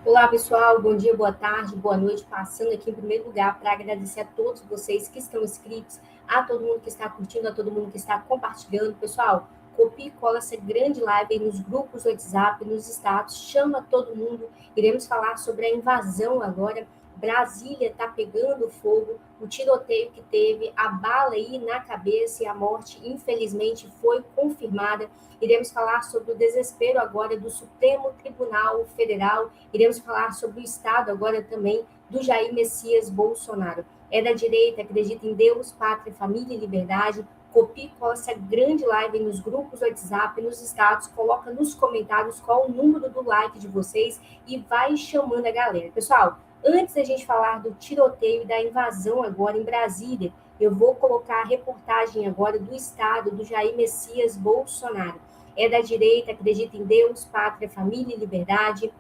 Olá, pessoal. Bom dia, boa tarde, boa noite. Passando aqui em primeiro lugar para agradecer a todos vocês que estão inscritos, a todo mundo que está curtindo, a todo mundo que está compartilhando. Pessoal, copie e cola essa grande live aí nos grupos do WhatsApp, nos status, chama todo mundo. Iremos falar sobre a invasão agora. Brasília está pegando fogo, o tiroteio que teve, a bala aí na cabeça e a morte, infelizmente, foi confirmada. Iremos falar sobre o desespero agora do Supremo Tribunal Federal. Iremos falar sobre o Estado agora também do Jair Messias Bolsonaro. É da direita, acredita em Deus, pátria, família e liberdade. Copie e cola essa grande live nos grupos do WhatsApp, nos status, coloca nos comentários qual o número do like de vocês e vai chamando a galera. Pessoal, antes da gente falar do tiroteio e da invasão agora em Brasília, eu vou colocar a reportagem agora do Estado do Jair Messias Bolsonaro. É da direita, acredita em Deus, pátria, família e liberdade.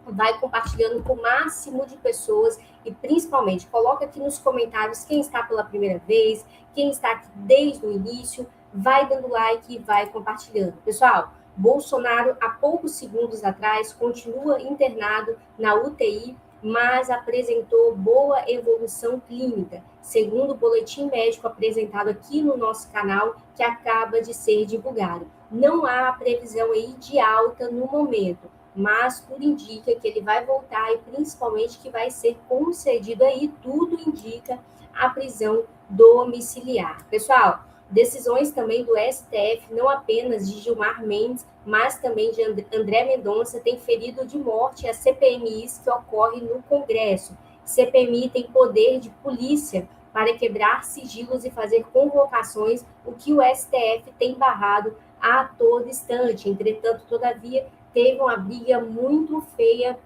Vai compartilhando com o máximo de pessoas e, principalmente, coloca aqui nos comentários quem está pela primeira vez, quem está aqui desde o início, vai dando like e vai compartilhando. Pessoal, Bolsonaro, há poucos segundos atrás, continua internado na UTI, mas apresentou boa evolução clínica, segundo o boletim médico apresentado aqui no nosso canal, que acaba de ser divulgado. Não há previsão aí de alta no momento, mas tudo indica que ele vai voltar e principalmente que vai ser concedido aí, tudo indica a prisão domiciliar. Pessoal, decisões também do STF, não apenas de Gilmar Mendes, mas também de André Mendonça, tem ferido de morte as CPMIs que ocorrem no Congresso. CPMI tem poder de polícia para quebrar sigilos e fazer convocações, o que o STF tem barrado a todo instante. Entretanto, todavia, teve uma briga muito feia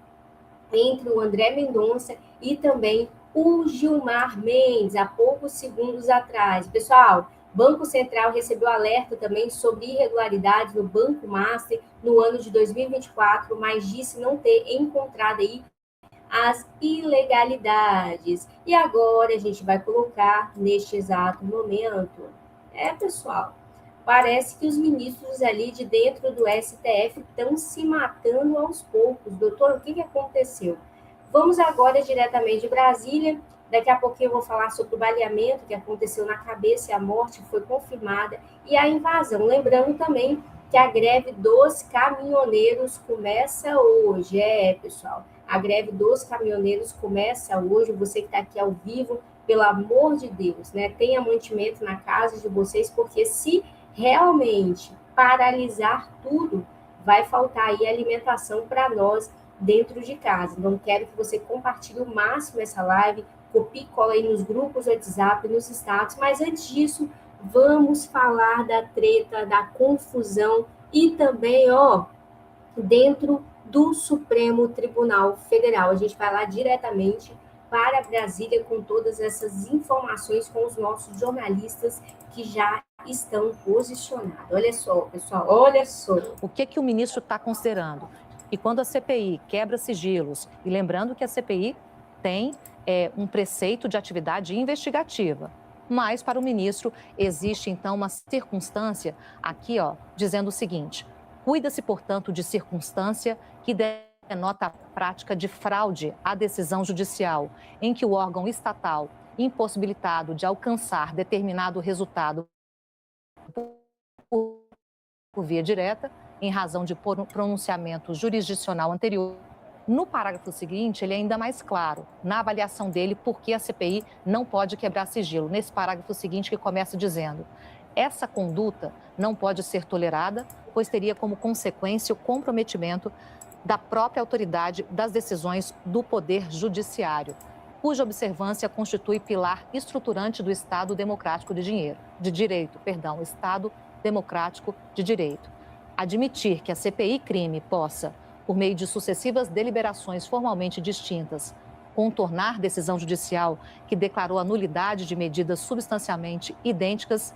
entre o André Mendonça e também o Gilmar Mendes, há poucos segundos atrás. Pessoal, Banco Central recebeu alerta também sobre irregularidades no Banco Master no ano de 2024, mas disse não ter encontrado aí as ilegalidades. E agora a gente vai colocar neste exato momento. Pessoal, parece que os ministros ali de dentro do STF estão se matando aos poucos. Doutor, o que aconteceu? Vamos agora diretamente de Brasília. Daqui a pouquinho eu vou falar sobre o baleamento que aconteceu na cabeça e a morte foi confirmada e a invasão. Lembrando também que a greve dos caminhoneiros começa hoje. Pessoal, a greve dos caminhoneiros começa hoje. Você que está aqui ao vivo, pelo amor de Deus, né? Tenha mantimento na casa de vocês, porque se realmente paralisar tudo, vai faltar aí alimentação para nós dentro de casa. Então, quero que você compartilhe o máximo essa live, copie e cola aí nos grupos do WhatsApp, nos status, mas antes disso, vamos falar da treta, da confusão e também, dentro do Supremo Tribunal Federal. A gente vai lá diretamente para Brasília com todas essas informações com os nossos jornalistas que já estão posicionados. Olha só, pessoal, olha só. O que o ministro está considerando? E quando a CPI quebra sigilos, e lembrando que a CPI tem um preceito de atividade investigativa, mas para o ministro existe então uma circunstância aqui, dizendo o seguinte: cuida-se, portanto, de circunstância que denota a prática de fraude à decisão judicial, em que o órgão estatal, impossibilitado de alcançar determinado resultado por via direta, em razão de pronunciamento jurisdicional anterior. No parágrafo seguinte, ele é ainda mais claro, na avaliação dele, por que a CPI não pode quebrar sigilo. Nesse parágrafo seguinte, que começa dizendo: essa conduta não pode ser tolerada, pois teria como consequência o comprometimento da própria autoridade das decisões do Poder Judiciário, cuja observância constitui pilar estruturante do Estado Democrático de Direito, Estado Democrático de Direito. Admitir que a CPI-crime possa, por meio de sucessivas deliberações formalmente distintas, contornar decisão judicial que declarou a nulidade de medidas substancialmente idênticas,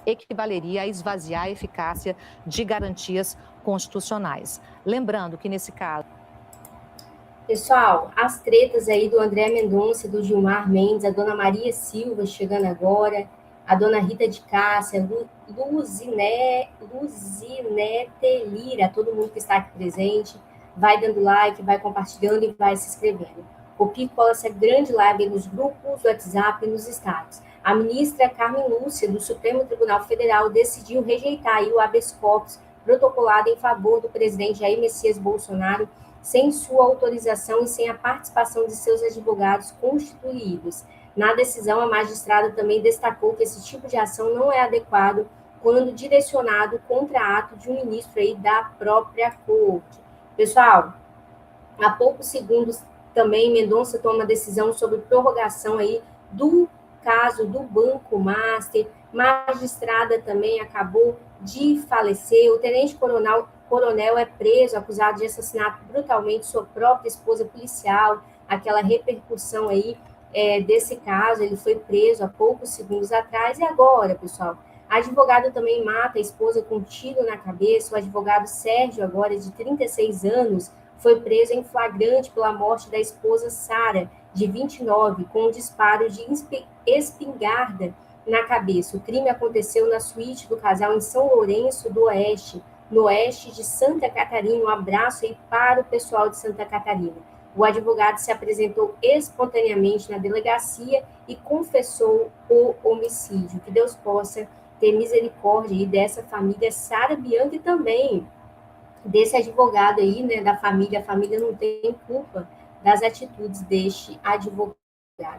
equivaleria a esvaziar a eficácia de garantias constitucionais. Lembrando que, nesse caso... Pessoal, as tretas aí do André Mendonça, do Gilmar Mendes, a dona Maria Silva chegando agora, a dona Rita de Cássia, Luzinete Lira, todo mundo que está aqui presente, vai dando like, vai compartilhando e vai se inscrevendo. Copie e cola essa grande live nos grupos, no WhatsApp e nos status. A ministra Carmen Lúcia, do Supremo Tribunal Federal, decidiu rejeitar aí o habeas corpus protocolado em favor do presidente Jair Messias Bolsonaro, sem sua autorização e sem a participação de seus advogados constituídos. Na decisão, a magistrada também destacou que esse tipo de ação não é adequado quando direcionado contra ato de um ministro aí da própria corte. Pessoal, há poucos segundos também Mendonça toma decisão sobre prorrogação aí do caso do Banco Master. Magistrada também acabou de falecer. O tenente-coronel é preso, acusado de assassinato brutalmente sua própria esposa policial. Aquela repercussão aí desse caso, ele foi preso há poucos segundos atrás. E agora, pessoal, advogado também mata a esposa com um tiro na cabeça. O advogado Sérgio, agora de 36 anos, foi preso em flagrante pela morte da esposa Sara, de 29, com um disparo de espingarda na cabeça. O crime aconteceu na suíte do casal em São Lourenço do Oeste, no oeste de Santa Catarina. Um abraço aí para o pessoal de Santa Catarina. O advogado se apresentou espontaneamente na delegacia e confessou o homicídio. Que Deus possa ter misericórdia aí dessa família Sara Bianca e também desse advogado aí, né, da família. A família não tem culpa das atitudes deste advogado.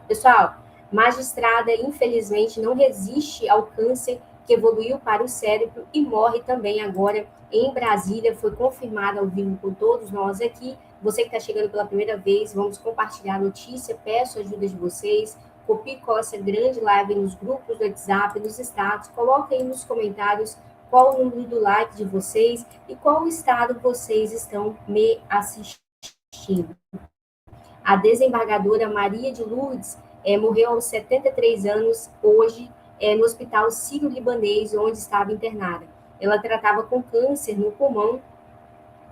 Pessoal, magistrada, infelizmente, não resiste ao câncer que evoluiu para o cérebro e morre também agora em Brasília. Foi confirmado ao vivo por todos nós aqui. Você que está chegando pela primeira vez, vamos compartilhar a notícia, peço a ajuda de vocês. Copie e cola essa grande live nos grupos do WhatsApp, nos status, coloca aí nos comentários qual o número do like de vocês e qual estado vocês estão me assistindo. A desembargadora Maria de Lourdes morreu aos 73 anos hoje no Hospital Sírio-Libanês, onde estava internada. Ela tratava com câncer no pulmão,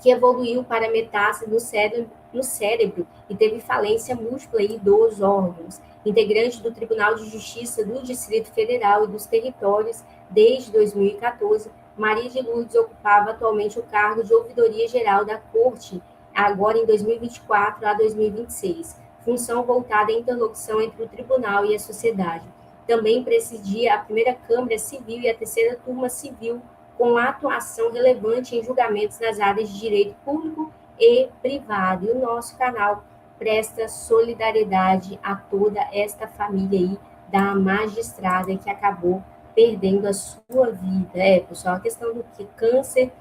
que evoluiu para metástase no cérebro e teve falência múltipla aí dos órgãos. Integrante do Tribunal de Justiça do Distrito Federal e dos Territórios desde 2014, Maria de Lourdes ocupava atualmente o cargo de Ouvidoria Geral da Corte, agora em 2024 a 2026, função voltada à interlocução entre o tribunal e a sociedade. Também presidia a primeira Câmara Civil e a terceira Turma Civil, com atuação relevante em julgamentos nas áreas de direito público e privado. E o nosso canal presta solidariedade a toda esta família aí da magistrada que acabou perdendo a sua vida. Pessoal, a questão do câncer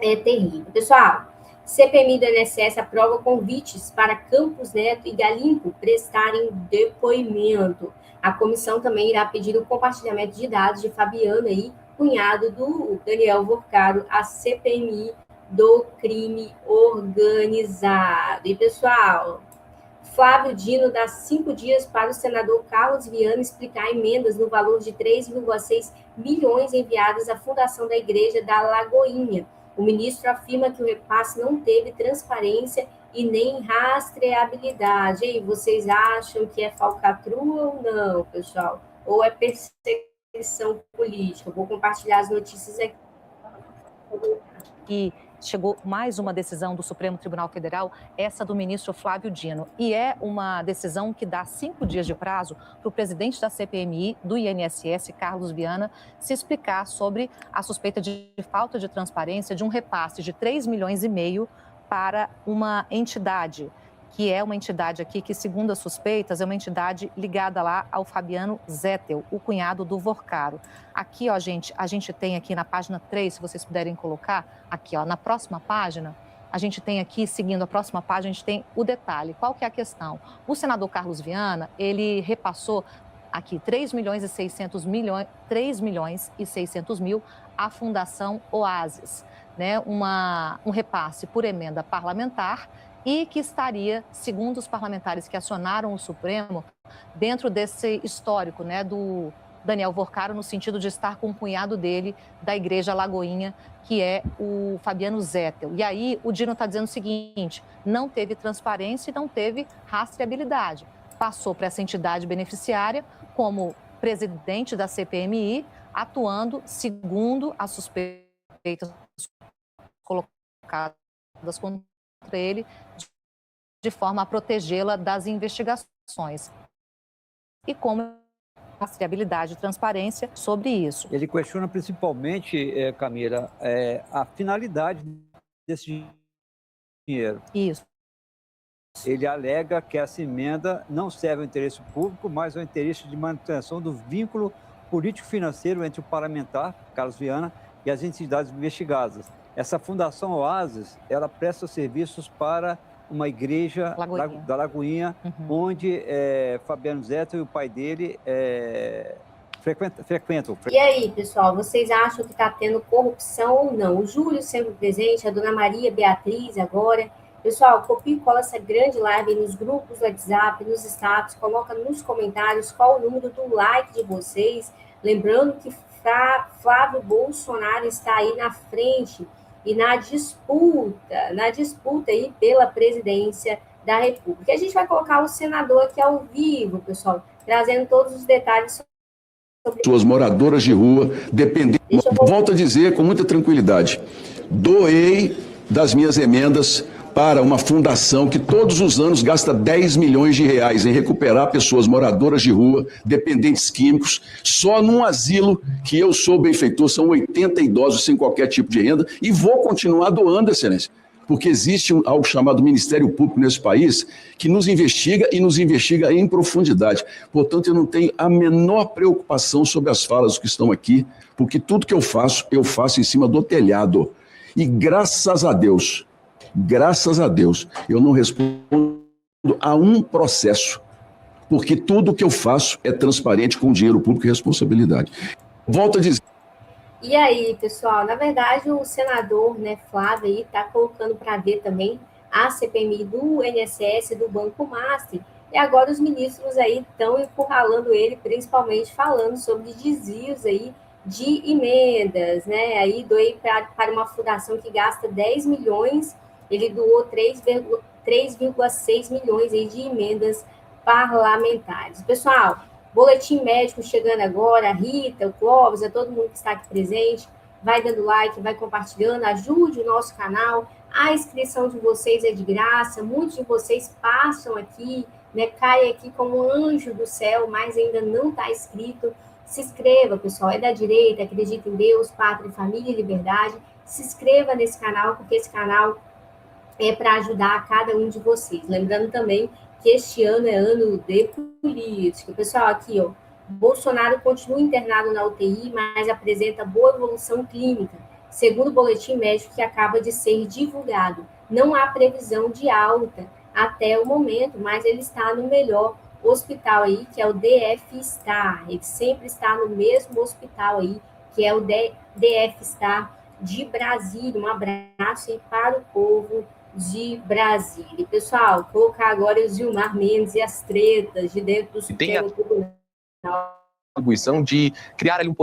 é terrível. Pessoal, CPMI do INSS aprova convites para Campos Neto e Galimpo prestarem depoimento. A comissão também irá pedir o compartilhamento de dados de Fabiano aí, cunhado do Daniel Vorcaro, a CPMI do crime organizado. E, pessoal, Flávio Dino dá 5 dias para o senador Carlos Viana explicar emendas no valor de 3,6 milhões enviadas à Fundação da Igreja da Lagoinha. O ministro afirma que o repasse não teve transparência e nem rastreabilidade. E vocês acham que é falcatrua ou não, pessoal? Ou é perseguição política? Eu vou compartilhar as notícias aqui. E chegou mais uma decisão do Supremo Tribunal Federal, essa do ministro Flávio Dino. E é uma decisão que dá 5 dias de prazo para o presidente da CPMI, do INSS, Carlos Viana, se explicar sobre a suspeita de falta de transparência de um repasse de 3,5 milhões para uma entidade, que é uma entidade aqui que, segundo as suspeitas, é uma entidade ligada lá ao Fabiano Zettel, o cunhado do Vorcaro. Aqui, ó, gente, a gente tem aqui na página 3, se vocês puderem colocar, aqui, ó, na próxima página, a gente tem aqui, seguindo a próxima página, a gente tem o detalhe. Qual que é a questão? O senador Carlos Viana, ele repassou aqui 3 milhões e 600 mil à Fundação Oasis, né? Um repasse por emenda parlamentar, e que estaria, segundo os parlamentares que acionaram o Supremo, dentro desse histórico, né, do Daniel Vorcaro, no sentido de estar com o cunhado dele da Igreja Lagoinha, que é o Fabiano Zettel. E aí o Dino está dizendo o seguinte: não teve transparência e não teve rastreabilidade. Passou para essa entidade beneficiária como presidente da CPMI, atuando segundo as suspeitas colocadas contra ele de forma a protegê-la das investigações. E como rastreabilidade e transparência sobre isso. Ele questiona principalmente, Camila, a finalidade desse dinheiro. Isso. Ele alega que essa emenda não serve ao interesse público, mas ao interesse de manutenção do vínculo político-financeiro entre o parlamentar, Carlos Viana, e as entidades investigadas. Essa Fundação Oasis, ela presta serviços para uma igreja da Lagoinha, onde Fabiano Zettel e o pai dele frequentam. E aí, pessoal, vocês acham que está tendo corrupção ou não? O Júlio sempre presente, a Dona Maria Beatriz agora. Pessoal, copia e cola essa grande live nos grupos do WhatsApp, nos status, coloca nos comentários qual o número do like de vocês. Lembrando que Flávio Bolsonaro está aí na frente e na disputa aí pela presidência da República. A gente vai colocar o senador aqui ao vivo, pessoal, trazendo todos os detalhes sobre suas moradoras de rua, dependendo. Volto a dizer com muita tranquilidade, doei das minhas emendas para uma fundação que todos os anos gasta 10 milhões de reais em recuperar pessoas moradoras de rua, dependentes químicos. Só num asilo que eu sou benfeitor, são 80 idosos sem qualquer tipo de renda, e vou continuar doando, Excelência, porque existe algo chamado Ministério Público nesse país que nos investiga e nos investiga em profundidade. Portanto, eu não tenho a menor preocupação sobre as falas que estão aqui, porque tudo que eu faço em cima do telhado. E graças a Deus, eu não respondo a um processo, porque tudo que eu faço é transparente com dinheiro público e responsabilidade. Volto a dizer. E aí, pessoal, na verdade, o senador, Flávio, aí está colocando para ver também a CPMI do INSS, do Banco Master, e agora os ministros aí estão encurralando ele, principalmente falando sobre desvios aí de emendas, Aí doei para uma fundação que gasta 10 milhões, ele doou 3,6 milhões aí de emendas parlamentares. Pessoal, boletim médico chegando agora, a Rita, o Clóvis, a todo mundo que está aqui presente, vai dando like, vai compartilhando, ajude o nosso canal, a inscrição de vocês é de graça, muitos de vocês passam aqui, caem aqui como um anjo do céu, mas ainda não está inscrito. Se inscreva, pessoal, é da direita, acredita em Deus, pátria, família e liberdade. Se inscreva nesse canal, porque esse canal é para ajudar a cada um de vocês. Lembrando também que este ano é ano de política. Pessoal, aqui, Bolsonaro continua internado na UTI, mas apresenta boa evolução clínica, segundo o boletim médico que acaba de ser divulgado. Não há previsão de alta até o momento, mas ele está no melhor hospital aí, que é o DF Star. Ele sempre está no mesmo hospital aí, que é o DF Star de Brasília. Um abraço aí para o povo de Brasília. E, pessoal, colocar agora o Gilmar Mendes e as tretas de dentro do Supremo Tribunal. Atribuição de criar ali um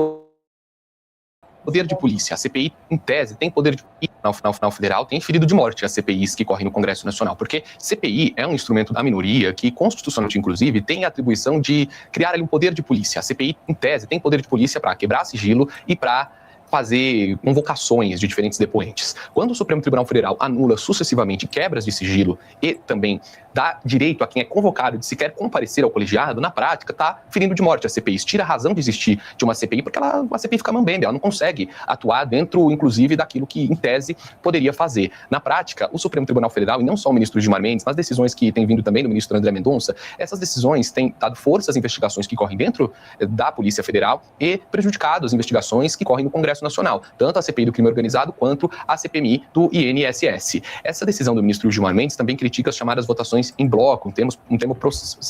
poder de polícia. A CPI, em tese, tem poder de polícia. Na federal, tem ferido de morte as CPIs que correm no Congresso Nacional, porque CPI é um instrumento da minoria que, constitucionalmente, inclusive, tem a atribuição de criar ali um poder de polícia. A CPI, em tese, tem poder de polícia para quebrar sigilo e para fazer convocações de diferentes depoentes. Quando o Supremo Tribunal Federal anula sucessivamente quebras de sigilo e também dá direito a quem é convocado de sequer comparecer ao colegiado, na prática está ferindo de morte a CPI. Tira a razão de existir de uma CPI, porque a CPI fica mambembe, ela não consegue atuar dentro, inclusive, daquilo que, em tese, poderia fazer. Na prática, o Supremo Tribunal Federal, e não só o ministro Gilmar Mendes, mas decisões que têm vindo também do ministro André Mendonça, essas decisões têm dado força às investigações que correm dentro da Polícia Federal e prejudicado as investigações que correm no Congresso Nacional, tanto a CPI do crime organizado quanto a CPMI do INSS. Essa decisão do ministro Gilmar Mendes também critica as chamadas votações em bloco, um termo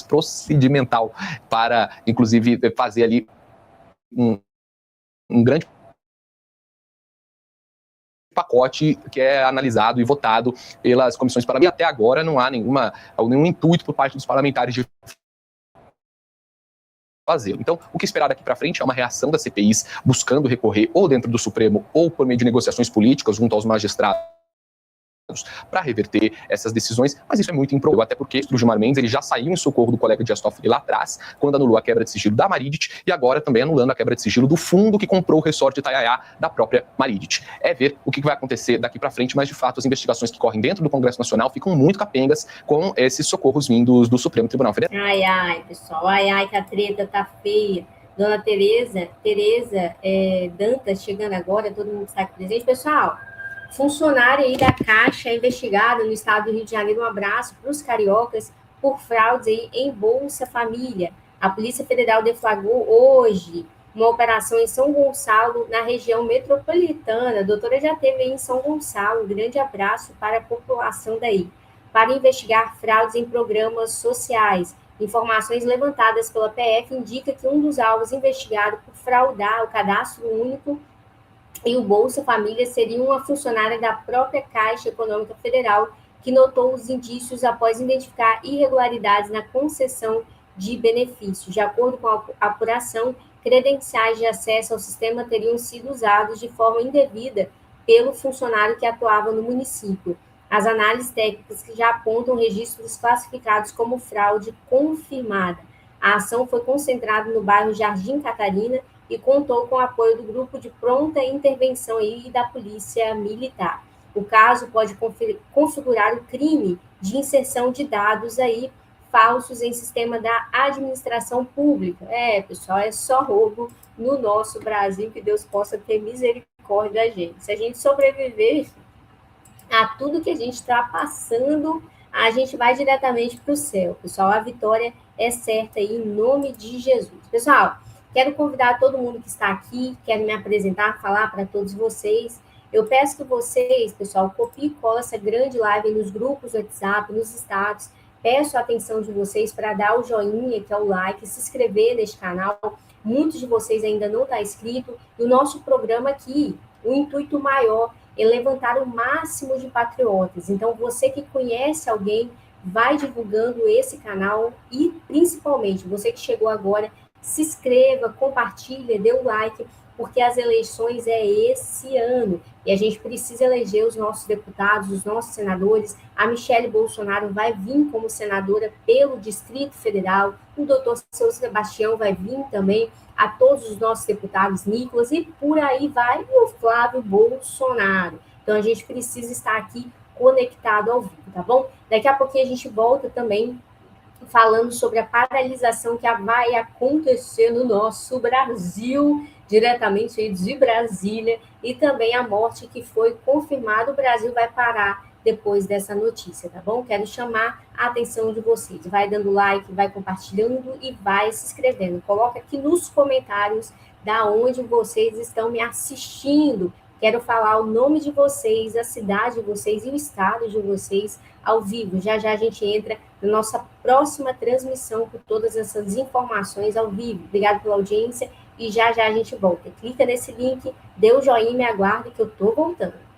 procedimental para, inclusive, fazer ali um grande pacote que é analisado e votado pelas comissões parlamentares. E até agora não há nenhum intuito por parte dos parlamentares de fazê-lo. Então, o que esperar daqui para frente é uma reação das CPIs buscando recorrer ou dentro do Supremo ou por meio de negociações políticas junto aos magistrados para reverter essas decisões, mas isso é muito improvável, até porque o Gilmar Mendes ele já saiu em socorro do colega Dias Toffoli lá atrás, quando anulou a quebra de sigilo da Maridit, e agora também anulando a quebra de sigilo do fundo que comprou o resort de Itaiaiá da própria Maridit. É ver o que vai acontecer daqui para frente, mas de fato as investigações que correm dentro do Congresso Nacional ficam muito capengas com esses socorros vindos do Supremo Tribunal Federal. Ai, pessoal, ai, que a treta tá feia. Dona Tereza Dantas chegando agora, todo mundo está aqui presente. Pessoal, funcionário aí da Caixa é investigado no estado do Rio de Janeiro. Um abraço para os cariocas por fraudes aí em Bolsa Família. A Polícia Federal deflagrou hoje uma operação em São Gonçalo, na região metropolitana. A doutora já esteve aí em São Gonçalo. Um grande abraço para a população daí. Para investigar fraudes em programas sociais. Informações levantadas pela PF indicam que um dos alvos investigado por fraudar o cadastro único e o Bolsa Família seria uma funcionária da própria Caixa Econômica Federal, que notou os indícios após identificar irregularidades na concessão de benefícios. De acordo com a apuração, credenciais de acesso ao sistema teriam sido usados de forma indevida pelo funcionário que atuava no município. As análises técnicas que já apontam registros classificados como fraude confirmada. A ação foi concentrada no bairro Jardim Catarina e contou com o apoio do grupo de pronta intervenção e da Polícia Militar. O caso pode configurar o crime de inserção de dados aí falsos em sistema da administração pública. Pessoal, é só roubo no nosso Brasil, que Deus possa ter misericórdia da gente. Se a gente sobreviver a tudo que a gente está passando, a gente vai diretamente para o céu. Pessoal, a vitória é certa aí, em nome de Jesus. Pessoal, quero convidar todo mundo que está aqui, quero me apresentar, falar para todos vocês. Eu peço que vocês, pessoal, copiem e colem essa grande live nos grupos do WhatsApp, nos status. Peço a atenção de vocês para dar o joinha, que é o like, se inscrever neste canal. Muitos de vocês ainda não estão inscritos. E o nosso programa aqui, o intuito maior é levantar o máximo de patriotas. Então, você que conhece alguém, vai divulgando esse canal e, principalmente, você que chegou agora, se inscreva, compartilha, dê um like, porque as eleições é esse ano. E a gente precisa eleger os nossos deputados, os nossos senadores. A Michele Bolsonaro vai vir como senadora pelo Distrito Federal. O doutor Seu Sebastião vai vir também. A todos os nossos deputados, Nicolas, e por aí vai o Flávio Bolsonaro. Então, a gente precisa estar aqui conectado ao vivo, tá bom? Daqui a pouquinho a gente volta também falando sobre a paralisação que vai acontecer no nosso Brasil, diretamente aí de Brasília, e também a morte que foi confirmada. O Brasil vai parar depois dessa notícia, tá bom? Quero chamar a atenção de vocês. Vai dando like, vai compartilhando e vai se inscrevendo. Coloca aqui nos comentários da onde vocês estão me assistindo. Quero falar o nome de vocês, a cidade de vocês e o estado de vocês ao vivo. Já já a gente entra na nossa próxima transmissão com todas essas informações ao vivo. Obrigada pela audiência e já já a gente volta. Clica nesse link, dê o joinha e me aguarde que eu tô voltando.